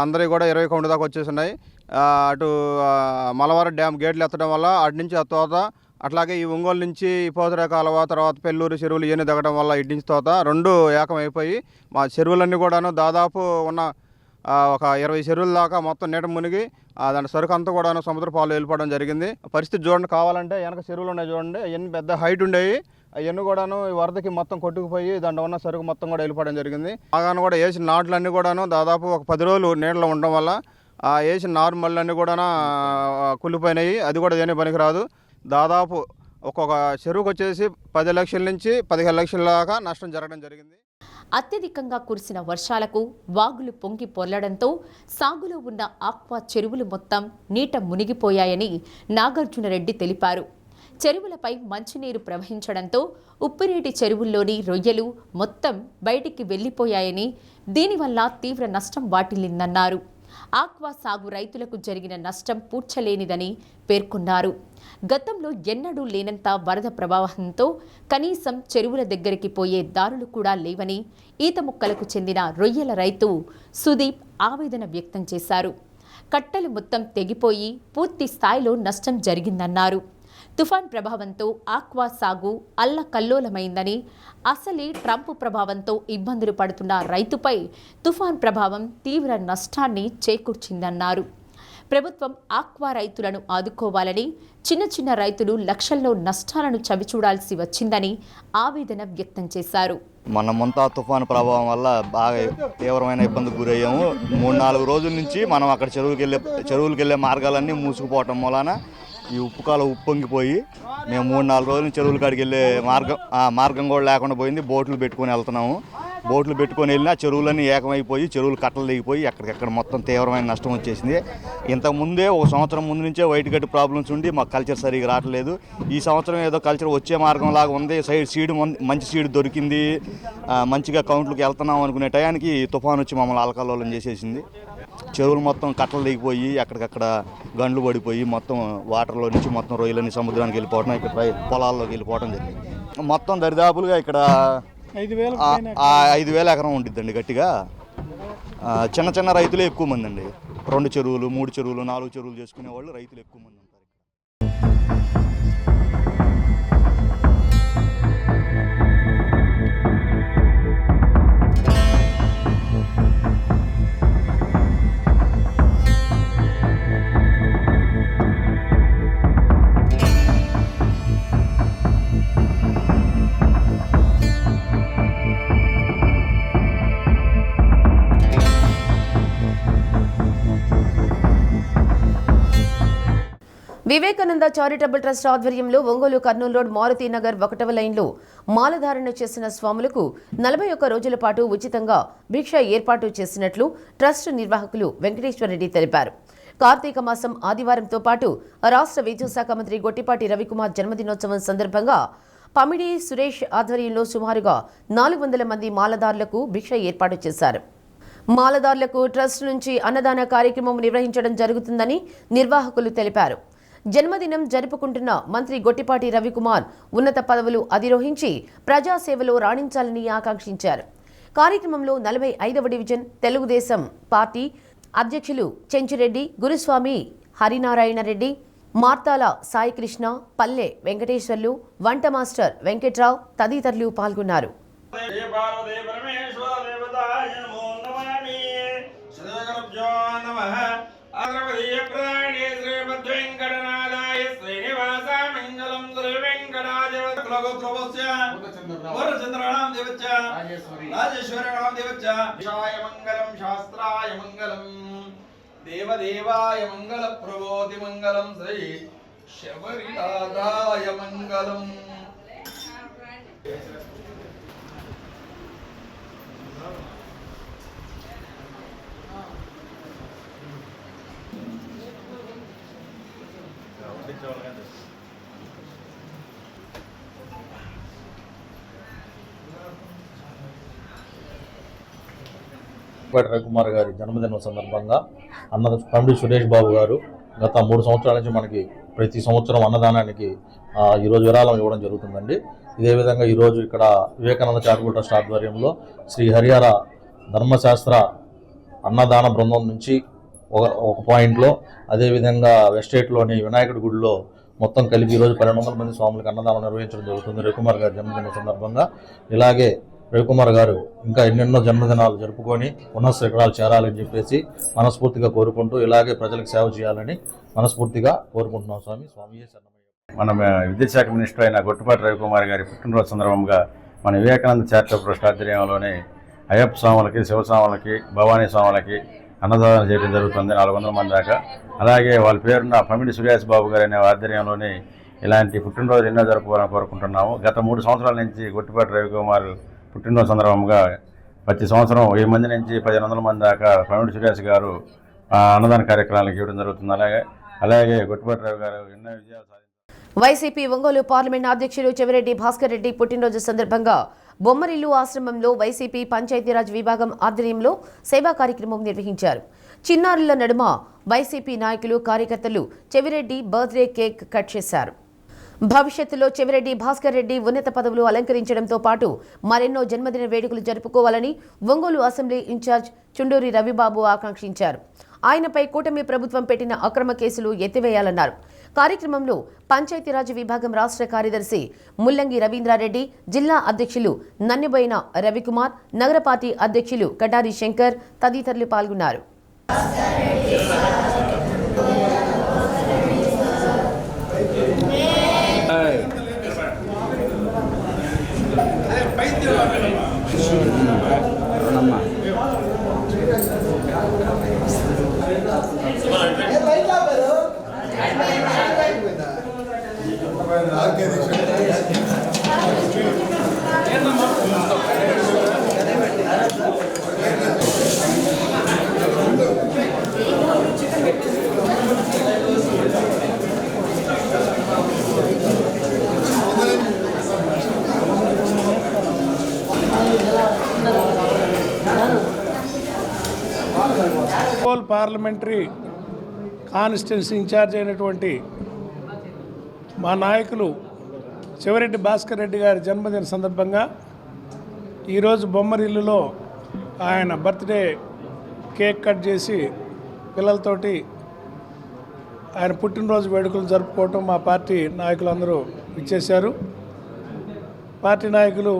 [SPEAKER 13] అందరికీ కూడా 20 కౌంట్ దాకా వచ్చేస్తున్నాయి. అటు మలవారం డ్యామ్ గేట్లు ఎత్తడం వల్ల అటు నుంచి తోత, అట్లాగే ఈ ఒంగోలు నుంచి పోతరే కాలువ, తర్వాత పెళ్ళూరు చెరువులు ఇవన్నీ దిగడం వల్ల ఇటు నుంచి తోత రెండు ఏకమైపోయి మా చెరువులన్నీ కూడాను దాదాపు ఉన్న ఒక 20 చెరువుల దాకా మొత్తం నీట మునిగి దాని సరుకు అంతా కూడాను సముద్ర పాలు వెళ్ళిపోవడం జరిగింది. పరిస్థితి చూడండి, కావాలంటే వెనక చెరువులు ఉన్నాయి చూడండి, అవన్నీ పెద్ద హైట్ ఉండేవి. అవన్నీ కూడాను ఈ వరదకి మొత్తం కొట్టుకుపోయి దాంట్లో ఉన్న సరుకు మొత్తం కూడా వెళ్ళిపోవడం జరిగింది. బాగాను కూడా వేసిన నాట్లన్నీ కూడాను దాదాపు ఒక 10 రోజులు నీళ్ళలో ఉండడం వల్ల వేసిన నార్మల్లన్నీ కూడా కుళ్ళిపోయినాయి. అది కూడా దేని పనికిరాదు. దాదాపు ఒక్కొక్క చెరువుకు వచ్చేసి 10 లక్షల నుంచి 15 లక్షల దాకా నష్టం జరగడం జరిగింది.
[SPEAKER 11] అత్యధికంగా కురిసిన వర్షాలకు వాగులు పొంగి పొర్లడంతో సాగులో ఉన్న ఆక్వా చెరువులు మొత్తం నీట మునిగిపోయాయని నాగార్జునరెడ్డి తెలిపారు. చెరువులపై మంచినీరు ప్రవహించడంతో ఉప్పునీటి చెరువుల్లోని రొయ్యలు మొత్తం బయటికి వెళ్లిపోయాయని, దీనివల్ల తీవ్ర నష్టం వాటిల్లిందన్నారు. ఆక్వా సాగు రైతులకు జరిగిన నష్టం పూడ్చలేనిదని పేర్కొన్నారు. గతంలో ఎన్నడూ లేనంత వరద ప్రవాహంతో కనీసం చెరువుల దగ్గరికి పోయే దారులు కూడా లేవని ఈత ముక్కలకు చెందిన రొయ్యల రైతు సుదీప్ ఆవేదన వ్యక్తం చేశారు. కట్టలు మొత్తం తెగిపోయి పూర్తి స్థాయిలో నష్టం జరిగిందన్నారు. తుఫాన్ ప్రభావంతో ఆక్వా సాగు అల్లకల్లోలమైందని, అసలే ట్రంప్ ప్రభావంతో ఇబ్బందులు పడుతున్న రైతుపై తుఫాన్ ప్రభావం తీవ్ర నష్టాన్ని చేకూర్చిందన్నారు. ప్రభుత్వం ఆక్వా రైతులను ఆదుకోవాలని, చిన్న రైతులు లక్షల్లో నష్టాలను చవిచూడాల్సి వచ్చిందని ఆవేదన వ్యక్తం చేశారు.
[SPEAKER 14] మన మొంతా తుఫాను ప్రభావం వల్ల బాగా తీవ్రమైన ఇబ్బందికి గురయ్యాము. 3-4 రోజుల నుంచి మనం అక్కడ చెరువులకు వెళ్ళే మార్గాలన్నీ మూసుకుపోవటం మూలాన ఈ ఉప్పు కాలం ఉప్పొంగిపోయి మేము 3-4 రోజులు చెరువుల కాడికి వెళ్ళే మార్గం కూడా లేకుండా పోయింది. బోట్లు పెట్టుకొని వెళ్తున్నాము. బోట్లు పెట్టుకొని వెళ్ళినా చెరువులన్నీ ఏకమైపోయి చెరువులు కట్టలు దిగిపోయి ఎక్కడికెక్కడ మొత్తం తీవ్రమైన నష్టం వచ్చేసింది. ఇంతకుముందే 1 సంవత్సరం ముందు నుంచే వైట్ గట్టి ప్రాబ్లమ్స్ ఉండి మాకు కల్చర్ సరిగా రావట్లేదు. ఈ సంవత్సరం ఏదో కల్చర్ వచ్చే మార్గం లాగా ఉంది. సీడ్ మంచి సీడ్ దొరికింది, మంచిగా కౌంట్లకు వెళ్తున్నాం అనుకునే టయానికి తుఫాను వచ్చి మమ్మల్ని అలకల్లోలం చేసేసింది. చెరువులు మొత్తం కట్టలు దిగిపోయి ఎక్కడికక్కడ గండ్లు పడిపోయి మొత్తం వాటర్లో నుంచి మొత్తం రొయ్యలన్నీ సముద్రానికి వెళ్ళిపోవడం, ఇక్కడ పొలాల్లోకి వెళ్ళిపోవడం జరిగింది. మొత్తం దరిదాపులుగా ఇక్కడ 5,000 ఎకరం ఉండిద్దండి గట్టిగా. చిన్న రైతులే ఎక్కువ మంది అండి. 2 చెరువులు 3 చెరువులు 4 చెరువులు చేసుకునే వాళ్ళు రైతులు ఎక్కువ మంది ఉంటారు.
[SPEAKER 1] వివేకానంద చారిటబుల్ ట్రస్ట్ ఆధ్వర్యంలో ఒంగోలు కర్నూలు రోడ్ మారుతీనగర్ 1వ లైన్లో మాలధారణ చేసిన స్వాములకు 41 రోజుల పాటు ఉచితంగా భిక్ష ఏర్పాటు చేసినట్లు ట్రస్ట్ నిర్వాహకులు వెంకటేశ్వరరెడ్డి తెలిపారు. కార్తీక మాసం ఆదివారంతో పాటు రాష్ట్ర విద్యుత్ మంత్రి గొట్టిపాటి రవికుమార్ జన్మదినోత్సవం సందర్భంగా పమిడి సురేష్ ఆధ్వర్యంలో సుమారుగా 400 మంది మాలదారులకు భిక్ష ఏర్పాటు చేశారు. మాలదారులకు ట్రస్ట్ నుంచి అన్నదాన కార్యక్రమం నిర్వహించడం జరుగుతుందని నిర్వాహకులు తెలిపారు. జన్మదినం జరుపుకుంటున్న మంత్రి గొట్టిపాటి రవికుమార్ ఉన్నత పదవులు అధిరోహించి ప్రజాసేవలో రాణించాలని ఆకాంక్షించారు. కార్యక్రమంలో 45వ డివిజన్ తెలుగుదేశం పార్టీ అధ్యక్షులు చెంచిరెడ్డి, గురుస్వామి హరినారాయణ రెడ్డి, మార్తాల సాయికృష్ణ, పల్లె వెంకటేశ్వర్లు, వంట మాస్టర్ వెంకట్రావు తదితరులు పాల్గొన్నారు.
[SPEAKER 15] శ్రీమద్యో నమః.
[SPEAKER 2] వెంకటనాథాయ శ్రీనివాస మంగళం శ్రీ వెంకటాచలగోత్రవస్య వరచంద్రాణం దేవచ్చ రాజేశ్వరాణం దేవచ్చ విషాయ మంగళం శాస్త్రాయ మంగళం దేవదేవాయ మంగళ ప్రబోధి మంగళం శ్రీ శబరినాథాయ మంగళం.
[SPEAKER 15] రవికుమార్ గారి జన్మదినం సందర్భంగా పండి సురేష్ బాబు గారు గత 3 సంవత్సరాల నుంచి మనకి ప్రతి సంవత్సరం అన్నదానానికి ఈరోజు విరాళం ఇవ్వడం జరుగుతుందండి. ఇదే విధంగా ఈరోజు ఇక్కడ వివేకానంద చారిటబుల్ ట్రస్ట్ ఆధ్వర్యంలో శ్రీ హరిహర ధర్మశాస్త్ర అన్నదాన బృందం నుంచి ఒక పాయింట్లో, అదేవిధంగా వెస్టేట్లోని వినాయకుడి గుడిలో మొత్తం కలిపి ఈరోజు 1200 మంది స్వాములకు అన్నదానం నిర్వహించడం జరుగుతుంది రవికుమార్ గారి జన్మదినం సందర్భంగా. ఇలాగే రవికుమార్ గారు ఇంకా ఎన్నెన్నో జన్మదినాలు జరుపుకొని ఉన్నత శిఖరాలు చేరాలని చెప్పేసి మనస్ఫూర్తిగా కోరుకుంటూ ఇలాగే ప్రజలకు సేవ చేయాలని మనస్ఫూర్తిగా కోరుకుంటున్నాం. స్వామి
[SPEAKER 16] మన విద్యాశాఖ మినిస్టర్ అయిన గొట్టుపాటి రవికుమార్ గారి పుట్టినరోజు సందర్భంగా మన వివేకానంద చారిటబుల్ ట్రస్ట్ ఆధ్వర్యంలోనే అయ్యప్ప స్వాములకి, శివస్వాములకి, భవానీ స్వాములకి అన్నదానం చేయడం జరుగుతుంది 400 మంది దాకా. అలాగే వాళ్ళ పేరున్న పండి సురేష్ బాబు గారి అనే ఆధ్వర్యంలోనే ఇలాంటి పుట్టినరోజు ఎన్నో జరుపుకోవాలని కోరుకుంటున్నాము. గత 3 సంవత్సరాల నుంచి గొట్టుపాటి రవికుమార్ పుట్టినరోజు సందర్భంగా ప్రతి సంవత్సరం 1000 మంది నుంచి 1500 మంది దాకా పండి సురేష్ గారు అన్నదాన కార్యక్రమాలకు ఇవ్వడం జరుగుతుంది. అలాగే గొట్టుపాటి రవి గారు ఎన్నో విజయాలు సాధించారు.
[SPEAKER 1] వైసీపీ ఒంగోలు పార్లమెంట్ అధ్యక్షులు చెవిరెడ్డి భాస్కర్ రెడ్డి పుట్టినరోజు సందర్భంగా బొమ్మరిల్లు ఆశ్రమంలో వైసీపీ పంచాయతీరాజ్ విభాగం ఆధ్వర్యంలో సేవా కార్యక్రమం నిర్వహించారు. చిన్నారుల నడుమ వైసీపీ నాయకులు, కార్యకర్తలు చెవిరెడ్డి బర్త్డే కేక్ కట్ చేశారు. భవిష్యత్తులో చెవిరెడ్డి భాస్కర్ రెడ్డి ఉన్నత పదవులు అలంకరించడంతో పాటు మరెన్నో జన్మదిన వేడుకలు జరుపుకోవాలని ఒంగోలు అసెంబ్లీ ఇన్ఛార్జ్ చుండూరి రవిబాబు ఆకాంక్షించారు. ఆయనపై కూటమి ప్రభుత్వం పెట్టిన అక్రమ కేసులు ఎత్తివేయాలన్నారు. కార్యక్రమంలో పంచాయతీరాజ్ విభాగం రాష్ట్ర కార్యదర్శి ముల్లంగి రవీంద్రారెడ్డి, జిల్లా అధ్యక్షులు నన్నెబోయిన రవికుమార్, నగర పార్టీ అధ్యక్షులు కటారి శంకర్ తదితరులు పాల్గొన్నారు.
[SPEAKER 7] పార్లమెంటరీ కాన్స్టిట్యున్సీ ఇన్ఛార్జ్ అయినటువంటి మా నాయకులు చెవిరెడ్డి భాస్కర్ రెడ్డి గారి జన్మదిన సందర్భంగా ఈరోజు బొమ్మరిల్లులో ఆయన బర్త్డే కేక్ కట్ చేసి పిల్లలతోటి ఆయన పుట్టినరోజు వేడుకలు జరుపుకోవటం మా పార్టీ నాయకులందరూ ఇచ్చేశారు. పార్టీ నాయకులు,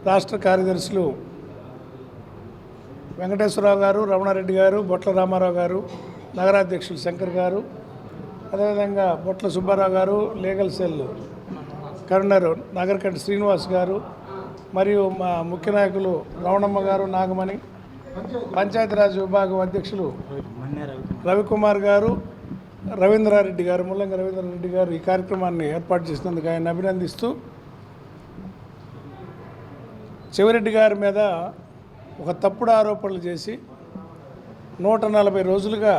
[SPEAKER 7] రాష్ట్ర కార్యదర్శులు వెంకటేశ్వరరావు గారు, రమణారెడ్డి గారు, బొట్ల రామారావు గారు, నగరాధ్యక్షులు శంకర్ గారు, అదేవిధంగా బొట్ల సుబ్బారావు గారు, లీగల్ సెల్ కరుణర్ నగరకంటి శ్రీనివాస్ గారు, మరియు మా ముఖ్య నాయకులు రమణమ్మ గారు, నాగమణి, పంచాయతీరాజ్ విభాగం అధ్యక్షులు రవికుమార్ గారు, రవీంద్రారెడ్డి గారు, ముల్లంగి రవీంద్రారెడ్డి గారు ఈ కార్యక్రమాన్ని ఏర్పాటు చేసినందుకు ఆయన అభినందిస్తూ, చెవిరెడ్డి గారి మీద ఒక తప్పుడు ఆరోపణలు చేసి 140 రోజులుగా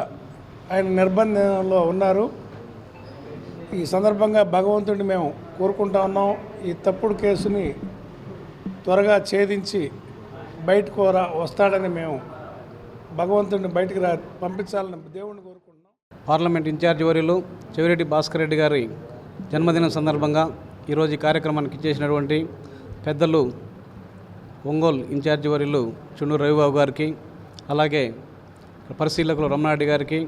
[SPEAKER 7] ఆయన నిర్బంధంలో ఉన్నారు. ఈ సందర్భంగా భగవంతుడిని మేము కోరుకుంటా ఉన్నాం. ఈ తప్పుడు కేసుని త్వరగా ఛేదించి బయటకు వస్తాడని మేము భగవంతుడిని బయటికి పంపించాలని దేవుడిని కోరుకుంటున్నాం.
[SPEAKER 17] పార్లమెంట్ ఇన్ఛార్జి వర్యులు చెవిరెడ్డి భాస్కర్ రెడ్డి గారి జన్మదినం సందర్భంగా ఈరోజు ఈ కార్యక్రమానికి ఇచ్చేసినటువంటి పెద్దలు ఒంగోలు ఇన్ఛార్జి వర్యులు చుండూరు రవిబాబు గారికి, అలాగే పరిశీలకులు రమణారెడ్డి గారికి,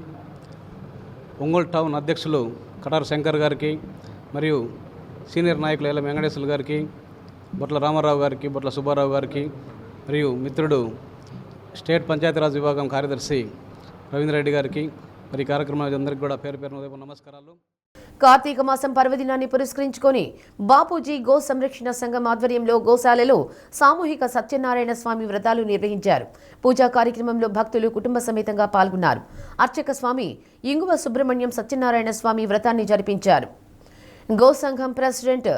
[SPEAKER 17] ఒంగోలు టౌన్ అధ్యక్షులు కటారు శంకర్ గారికి, మరియు సీనియర్ నాయకులు ఎల్ల వెంకటేశ్వర గారికి, బొట్ల రామారావు గారికి, బొట్ల సుబ్బారావు గారికి, మరియు మిత్రుడు స్టేట్ పంచాయతీరాజ్ విభాగం కార్యదర్శి రవీంద్రరెడ్డి గారికి, మరి ఈ కార్యక్రమానికి అందరికీ కూడా పేరు పేరున ఉదయపూర్వక నమస్కారాలు.
[SPEAKER 1] కార్తీక మాసం పర్వదినాన్ని పురస్కరించుకొని బాపూజీ గో సంరక్షణ సంఘం ఆధ్వర్యంలో గోశాలలో సామూహిక సత్యనారాయణ స్వామి వ్రతాలు నిర్వహించారు. పూజా కార్యక్రమంలో భక్తులు కుటుంబ సమేతంగా పాల్గొన్నారు. అర్చక స్వామి ఇంగువ సుబ్రహ్మణ్యం సత్యనారాయణ స్వామి వ్రతాన్ని జరిపించారు. గో సంఘం president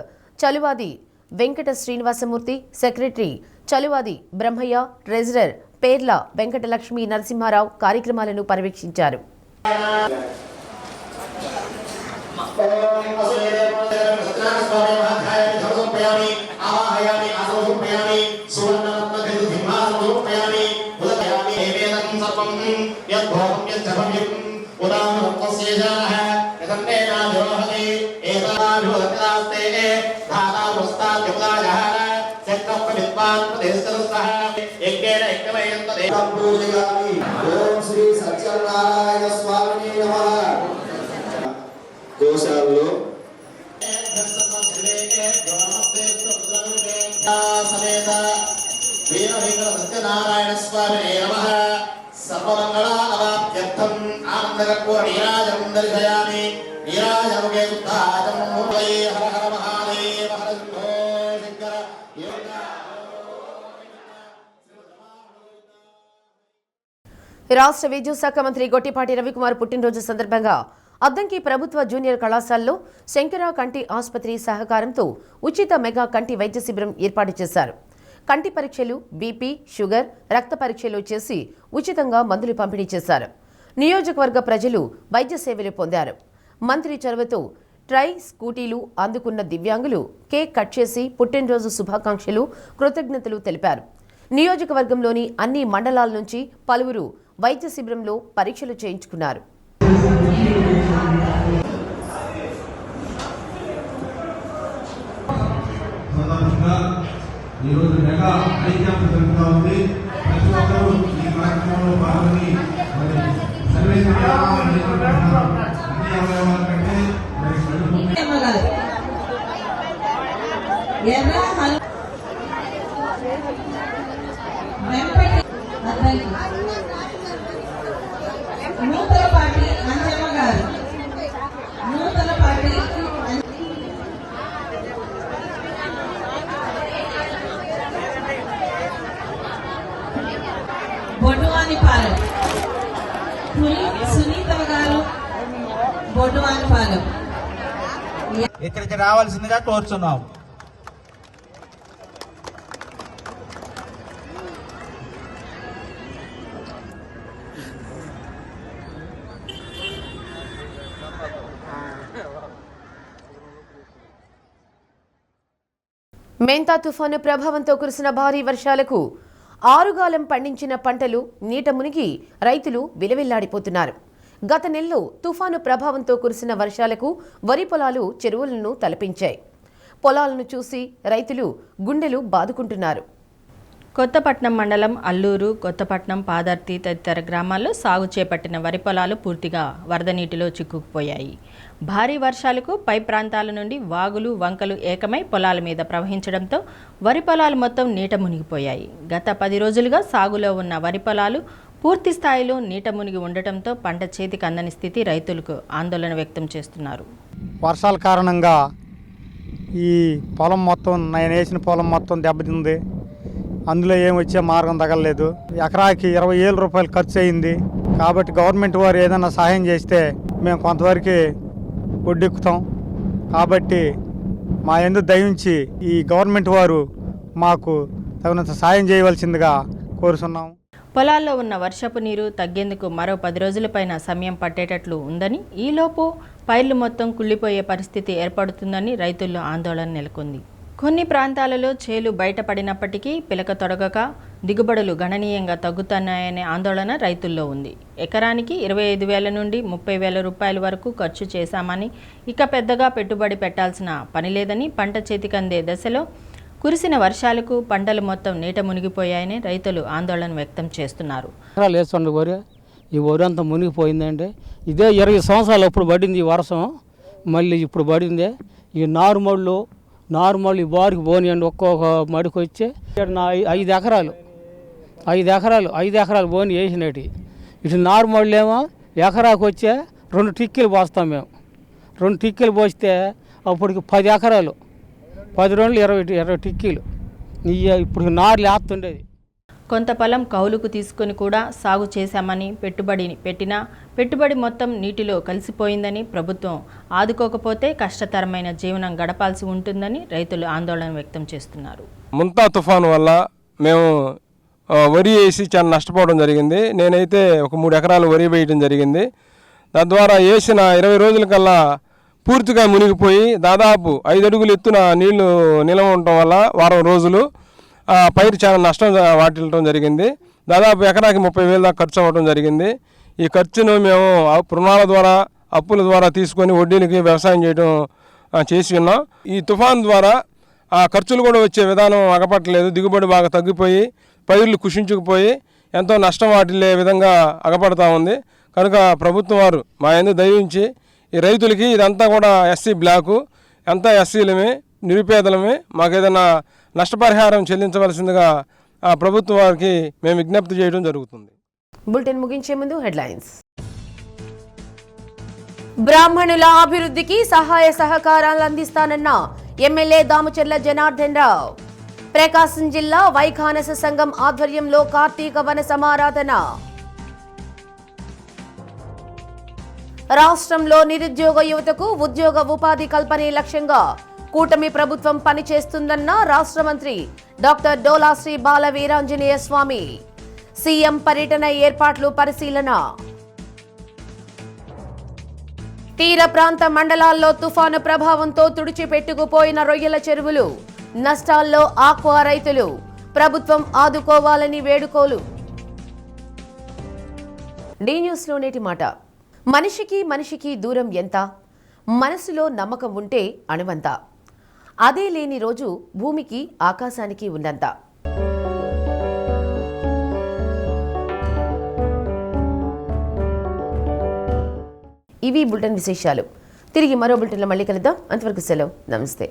[SPEAKER 1] Chaluvadi Venkata Srinivasamurthy, secretary Chaluvadi Brahmaiah, treasurer Perla Venkatalakshmi Narasimha Rao కార్యక్రమాలను పర్యవేక్షించారు.
[SPEAKER 4] శ్రీ సత్యనారాయణ స్వామిని నమః. గోశాలలో
[SPEAKER 2] సత్యనారాయణ స్వామినే నమః. సర్వమంగళాలవాప్త్యర్థం ఆనందకర్పూర నీరాజం దర్శయామి. నీరాజముఖే శుద్ధాచం మూర్తయే హర హర మహాదేవ హర శంభో శంకర.
[SPEAKER 1] రాష్ట్ర విద్యుత్ శాఖ మంత్రి గొట్టిపాటి రవికుమార్ పుట్టినరోజు సందర్భంగా అద్దంకి ప్రభుత్వ జూనియర్ కళాశాలలో శంకర కంటి ఆసుపత్రి సహకారంతో ఉచిత మెగా కంటి వైద్య శిబిరం ఏర్పాటు చేశారు. కంటి పరీక్షలు, బీపీ, షుగర్, రక్త పరీక్షలు చేసి ఉచితంగా మందులు పంపిణీ చేశారు. నియోజకవర్గ ప్రజలు వైద్య సేవలు పొందారు. మంత్రి చొరవతో ట్రై స్కూటీలు అందుకున్న దివ్యాంగులు కేక్ కట్ చేసి పుట్టినరోజు శుభాకాంక్షలు, కృతజ్ఞతలు తెలిపారు. నియోజకవర్గంలోని అన్ని మండలాల నుంచి పలువురు వైద్య శిబిరంలో పరీక్షలు చేయించుకున్నారు.
[SPEAKER 18] ఈరోజు మెగా ఐ క్యాంప్ జరుగుతూ ఉంది. ప్రతి ఒక్కరూ ఈ కార్యక్రమంలో పాల్గొని సర్వీస్ అన్ని అవయవాల కంటే
[SPEAKER 3] నూతలపాటి అంజమ్మ గారు, నూతలపాటి బొడ్డువానిపాలెం, సునీత గారు బొడ్డువానిపాలెం
[SPEAKER 19] ఇక్కడికి రావాల్సిందిగా కోరుచున్నాం.
[SPEAKER 1] మెంతా తుఫాను ప్రభావంతో కురిసిన భారీ వర్షాలకు ఆరుగాలం పండించిన పంటలు నీట మునిగి రైతులు విలవిల్లాడిపోతున్నారు. గత నెలలో తుఫాను ప్రభావంతో కురిసిన వర్షాలకు వరి పొలాలు చెరువులను తలపించాయి. పొలాలను చూసి రైతులు గుండెలు బాదుకుంటున్నారు.
[SPEAKER 9] కొత్తపట్నం మండలం అల్లూరు, కొత్తపట్నం, పాదర్తి తదితర గ్రామాల్లో సాగు చేపట్టిన వరి పొలాలు పూర్తిగా వరద నీటిలో చిక్కుకుపోయాయి. భారీ వర్షాలకు పై ప్రాంతాల నుండి వాగులు, వంకలు ఏకమై పొలాల మీద ప్రవహించడంతో వరి పొలాలు మొత్తం నీట మునిగిపోయాయి. గత 10 రోజులుగా సాగులో ఉన్న వరి పొలాలు పూర్తి స్థాయిలో నీట మునిగి ఉండటంతో పంట చేతికి అందని స్థితి రైతులకు ఆందోళన వ్యక్తం చేస్తున్నారు.
[SPEAKER 20] వర్షాల కారణంగా ఈ పొలం మొత్తం, నేను వేసిన పొలం మొత్తం దెబ్బతింది. అందులో ఏం వచ్చే మార్గం తగలలేదు. ఎకరాకి 20,000 రూపాయలు ఖర్చు అయింది. కాబట్టి గవర్నమెంట్ వారు ఏదైనా సహాయం చేస్తే మేము కొంతవరకు ఒడ్డెక్కుతాం. కాబట్టి మా యందు దయించి ఈ గవర్నమెంట్ వారు మాకు తగినంత సాయం చేయవలసిందిగా కోరుతున్నాం.
[SPEAKER 9] పొలాల్లో ఉన్న వర్షపు నీరు తగ్గేందుకు మరో 10 రోజులపైన సమయం పట్టేటట్లు ఉందని, ఈలోపు పైర్లు మొత్తం కుళ్ళిపోయే పరిస్థితి ఏర్పడుతుందని రైతుల్లో ఆందోళన నెలకొంది. కొన్ని ప్రాంతాలలో చేలు బయటపడినప్పటికీ పిలక తొడగక దిగుబడులు గణనీయంగా తగ్గుతున్నాయనే ఆందోళన రైతుల్లో ఉంది. ఎకరానికి 25,000 నుండి 30,000 రూపాయల వరకు ఖర్చు చేశామని, ఇక పెద్దగా పెట్టుబడి పెట్టాల్సిన పని లేదని, పంట చేతికందే దశలో కురిసిన వర్షాలకు పంటలు మొత్తం నీట మునిగిపోయాయని రైతులు ఆందోళన వ్యక్తం చేస్తున్నారు.
[SPEAKER 21] ఈ వరి అంతా మునిగిపోయిందంటే ఇదే 20 సంవత్సరాలు అప్పుడు పడింది ఈ వర్షం, మళ్ళీ ఇప్పుడు పడిందే. ఈ నారుమళ్ళు ఈ బారికి పోనీయండి, ఒక్కొక్క మడికి వచ్చి 5 ఎకరాలు బోని వేసినట్టు. ఇటు నారుమళ్ళు ఏమో ఎకరాకు వచ్చే 2 టిక్కీలు పోస్తాం మేము. 2 టిక్కీలు పోస్తే అప్పటికి 10 ఎకరాలు, 10 రోజులు 20 టిక్కీలు ఇప్పుడు నార్లు వేస్తుండేది.
[SPEAKER 9] కొంత పొలం కౌలుకు తీసుకొని కూడా సాగు చేశామని పెట్టుబడి మొత్తం నీటిలో కలిసిపోయిందని, ప్రభుత్వం ఆదుకోకపోతే కష్టతరమైన జీవనం గడపాల్సి ఉంటుందని రైతులు ఆందోళన వ్యక్తం చేస్తున్నారు.
[SPEAKER 6] ముంతా తుఫాను వల్ల మేము వరి వేసి చాలా నష్టపోవడం జరిగింది. నేనైతే ఒక 3 ఎకరాలు వరి వేయడం జరిగింది. తద్వారా వేసిన 20 రోజుల కల్లా పూర్తిగా మునిగిపోయి దాదాపు 5 అడుగులు ఎత్తున నీళ్లు నిల్వ ఉండటం వల్ల వారం రోజులు పైరు చాలా నష్టం వాటిల్లటం జరిగింది. దాదాపు ఎకరాకి 30,000 దాకా ఖర్చు అవ్వడం జరిగింది. ఈ ఖర్చును మేము రుణాల ద్వారా అప్పుల ద్వారా తీసుకొని వడ్డీలకి వ్యవసాయం చేసి ఉన్నాం. ఈ తుఫాన్ ద్వారా ఆ ఖర్చులు కూడా వచ్చే విధానం అగపట్టలేదు. దిగుబడి బాగా తగ్గిపోయి పైర్లు కుషించుకుపోయి ఎంతో నష్టం వాటిల్లే విధంగా అగపడతా ఉంది. కనుక ప్రభుత్వం వారు మా యందు దయించి ఈ రైతులకి ఇదంతా కూడా ఎస్సీ బ్లాకు, అంతా ఎస్సీలమే, నిరుపేదలమే, మాకేదైనా నష్టపరిహారం చెల్లించవలసిందిగా ప్రభుత్వం వారికి మేము విజ్ఞప్తి చేయడం జరుగుతుంది.
[SPEAKER 1] బులెటిన్ ముగించే ముందు హెడ్లైన్స్. బ్రాహ్మణుల అభివృద్ధికి సహాయ సహకారాలు అందిస్తానన్న ఎమ్మెల్యే దామచర్ల జనార్దన్ రావు. ప్రకాశం జిల్లా వైఖానస సంఘం ఆధ్వర్యంలో కార్తీక వన సమారాధన. రాష్ట్రంలో నిరుద్యోగ యువతకు ఉద్యోగ ఉపాధి కల్పనే లక్ష్యంగా కూటమి ప్రభుత్వం పనిచేస్తుందన్న రాష్ట్ర మంత్రి డాక్టర్ డోలా శ్రీ బాల వీరాంజనేయ స్వామి. సీఎం పర్యటన ఏర్పాట్లు పరిశీలన. తీర ప్రాంత మండలాల్లో తుఫాను ప్రభావంతో తుడిచిపెట్టుకుపోయిన రొయ్యల చెరువులు. నష్టాల్లో ఆక్వా రైతులు. ప్రభుత్వం ఆదుకోవాలని వేడుకోలు. డి న్యూస్లో నేటి మాట. మనిషికి దూరం ఎంత? మనసులో నమ్మకం ఉంటే అణువంత. అదే లేని రోజు భూమికి ఆకాశానికి ఉన్నంత. ఇవి బులెటిన్ విశేషాలు. తిరిగి మరో బులెటిన్లో మళ్ళీ కలుద్దాం. అంతవరకు సెలవు. నమస్తే.